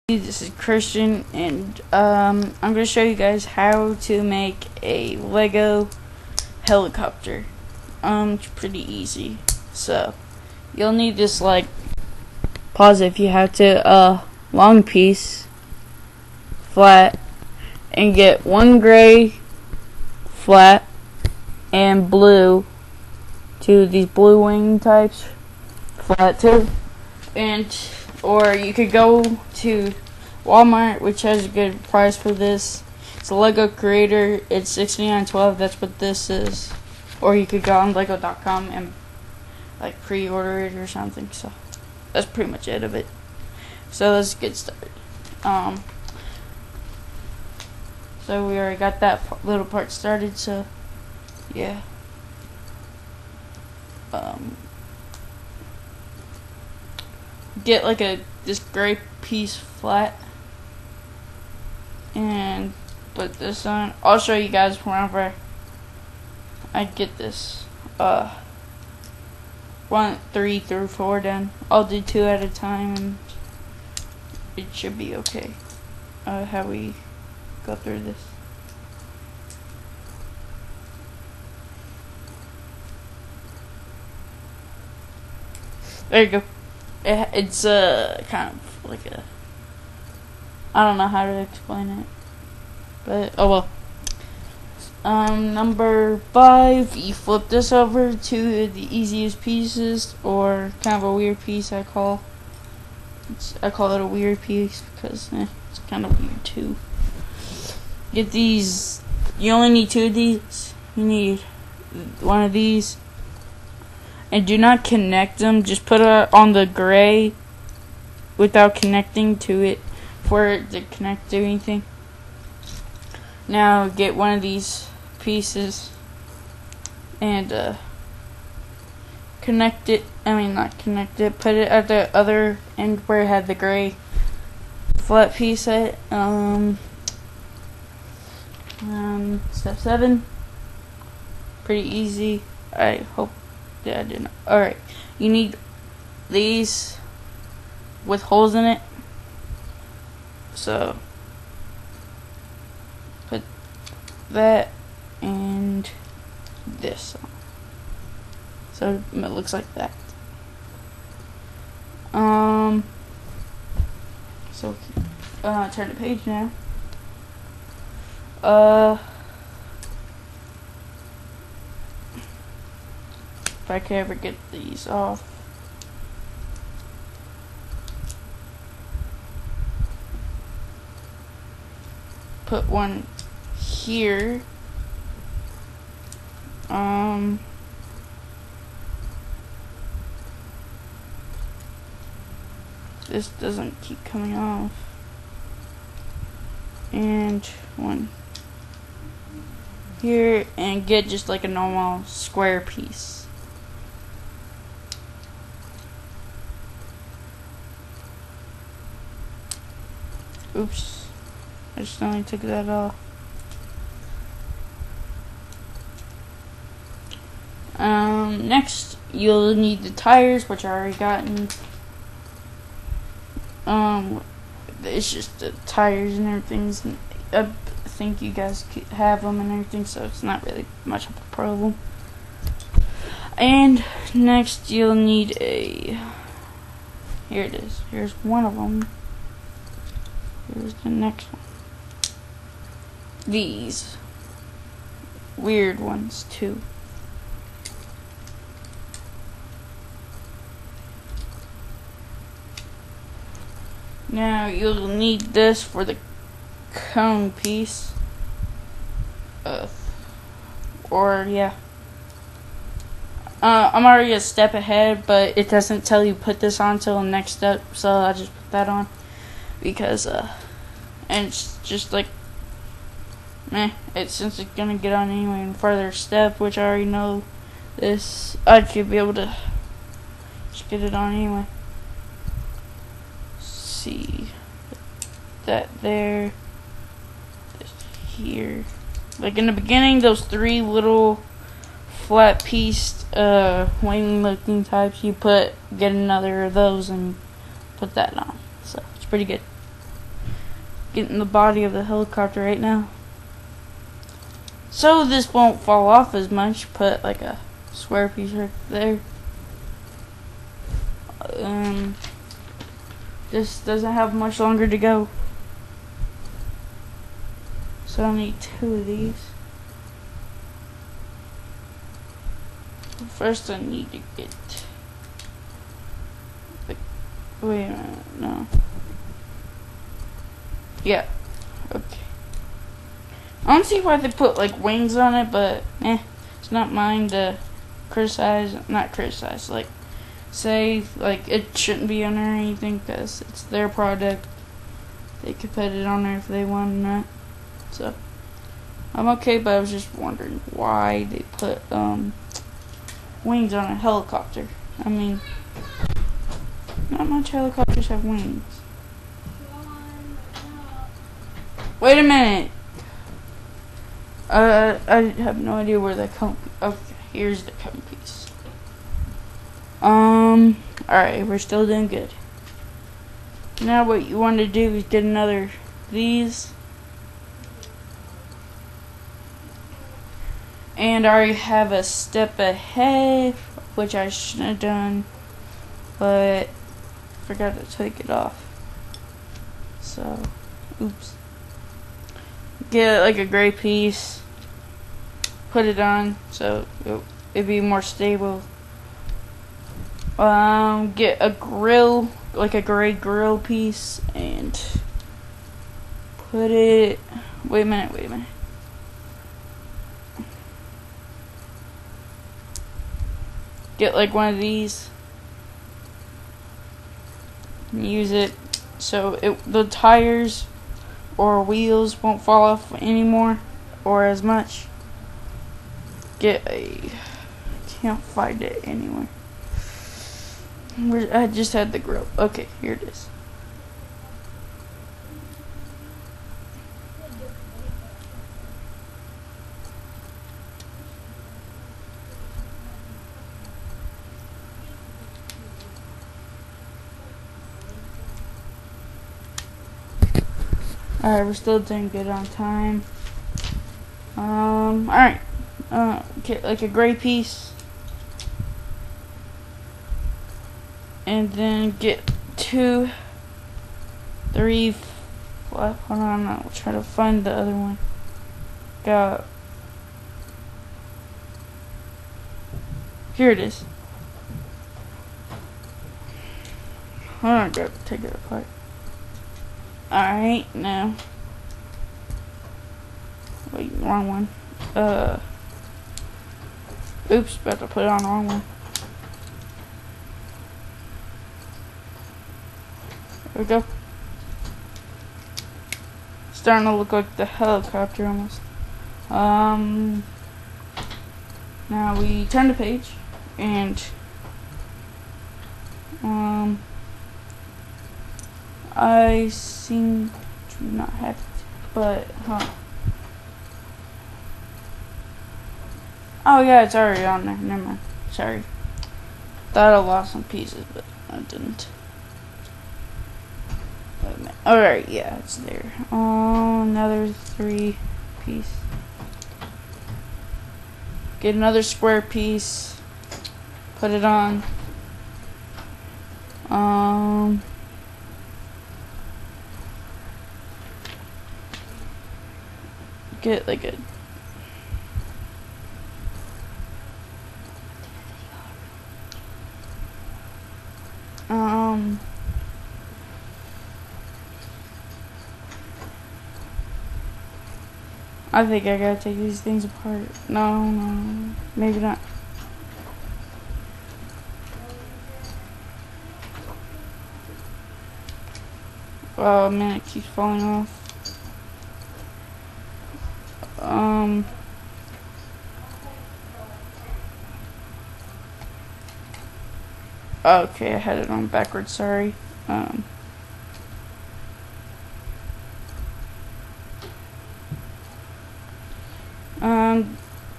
This is Christian, and I'm going to show you guys how to make a Lego helicopter. It's pretty easy. So you'll need this, pause it if you have to, long piece, flat, and get one gray, flat, and blue, these blue wing types, flat too, or you could go to Walmart, which has a good price for this. It's a Lego Creator. It's $69.12. That's what this is. Or you could go on Lego.com and pre-order it or something. So that's pretty much it of it. So let's get started. So we already got that little part started. So yeah. Get this gray piece flat and put this on. I'll show you guys whenever I get this 1, 3 through 4 done. I'll do 2 at a time and it should be okay. How we go through this. There you go. It's kind of like I don't know how to explain it, but oh well. Number 5, you flip this over to the easiest pieces, or kind of a weird piece. I call it a weird piece because it's kind of weird too. Get these. You only need 2 of these. You need one of these. And do not connect them. Just put it on the gray without connecting to it for it to connect to anything. Now get one of these pieces and connect it. Not connect it. Put it at the other end where it had the gray flat piece at. Step 7. Pretty easy. I hope. I didn't. Alright, you need these with holes in it. So put that and this on. So it looks like that. So turn the page now. If I can ever get these off. Put one here. This doesn't keep coming off. And one here, and get just like a normal square piece. Oops, I just only took that off. Next, you'll need the tires, which I already gotten. It's just the tires and everything. I think you guys have them and everything, so it's not really much of a problem. And next, you'll need a. Here it is. Here's one of them. Here's the next one. These weird ones too. Now you'll need this for the cone piece. I'm already a step ahead, but it doesn't tell you put this on till the next step, so I just put that on. Because and it's just since it's gonna get on anyway in further step, which I already know this, I should be able to just get it on anyway. See that there, this here. Like in the beginning, those 3 little flat pieced wing looking types, get another of those and put that on. So it's pretty good. getting the body of the helicopter right now. So this won't fall off as much, put like a square piece right there. This doesn't have much longer to go. So I need 2 of these. First I need to get... Wait a minute, no. Yeah, okay. I don't see why they put like wings on it, but it's not mine to not criticize, like say like it shouldn't be on there or anything, because it's their product. They could put it on there if they want or not. So I'm okay, but I was just wondering why they put wings on a helicopter. I mean, not much helicopters have wings. Wait a minute. I have no idea where that come. Okay, here's the cone piece. Alright, we're still doing good. Now what you want to do is get another these. And I already have a step ahead, which I shouldn't have done, but forgot to take it off. So, oops. Get like a gray piece, put it on so it'd be more stable. Get a grill, like a gray grill piece, and put it. Wait a minute. Get like one of these. Use it so the tires or wheels won't fall off anymore or as much. Can't find it anywhere. I just had the grill. Okay, here it is. Alright, we're still doing good on time. Alright. Get like a gray piece. And then get 2, 3, 4, hold on, I'll try to find the other one. Here it is. Hold on, gotta take it apart. Alright, now. Wait, wrong one. Oops, about to put it on the wrong one. There we go. Starting to look like the helicopter almost. Now we turn the page and I seem to not have it, but oh yeah, it's already on there. Never mind. Sorry. Thought I lost some pieces, but I didn't. Alright, yeah, it's there. Another 3 piece. Get another square piece. Put it on. Get like a I think I gotta take these things apart. No, maybe not. Oh man, it keeps falling off. Okay, I had it on backwards, sorry.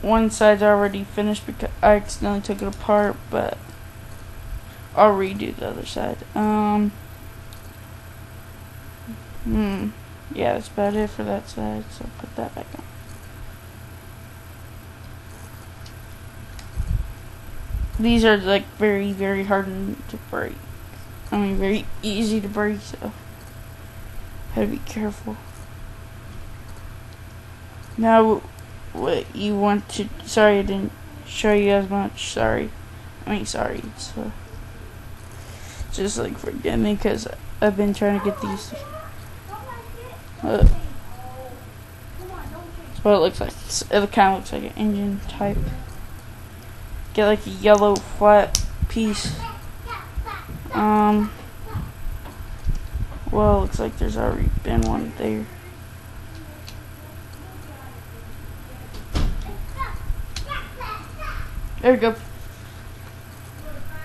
One side's already finished because I accidentally took it apart, but I'll redo the other side. yeah, that's about it for that side, so put that back on. These are like very, very hard to break. I mean, very easy to break, so gotta be careful. Now, what you want to, sorry I didn't show you as much, sorry. So just like forgive me, because I've been trying to get these. That's what it looks like. It kind of looks like an engine type. Get like a yellow flat piece. Well, it looks like there's already been one there. There we go.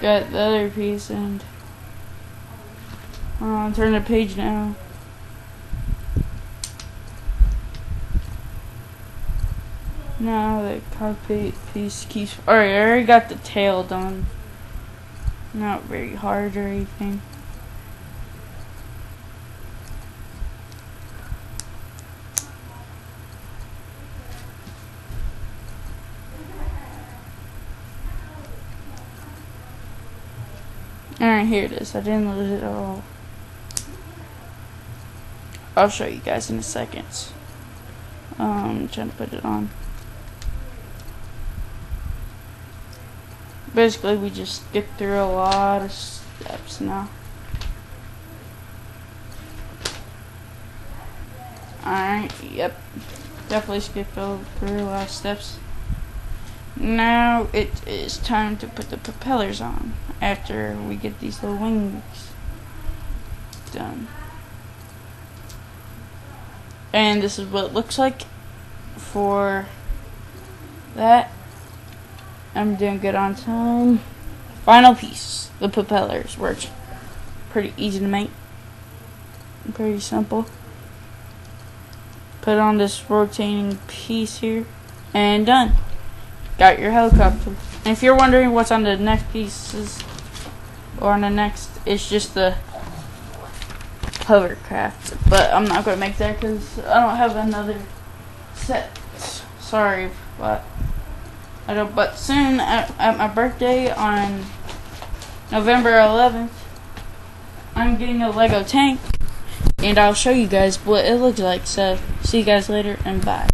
Got the other piece, and turn the page now. Now the cockpit piece keeps. Alright, I already got the tail done. Not very hard or anything. Alright, here it is. I didn't lose it at all. I'll show you guys in a second. I'm trying to put it on. Basically, we just skip through a lot of steps now. Alright, yep. Definitely skipped through a lot of steps. Now it is time to put the propellers on after we get these little wings done. And this is what it looks like for that. I'm doing good on time. Final piece, the propellers, which pretty easy to make. Pretty simple. Put on this rotating piece here, and done. Got your helicopter. And if you're wondering what's on the next pieces, or on the next, it's just the hovercraft. But I'm not going to make that because I don't have another set. Sorry, but I don't. But soon, at my birthday on November 11th, I'm getting a Lego tank, and I'll show you guys what it looks like. So, see you guys later, and bye.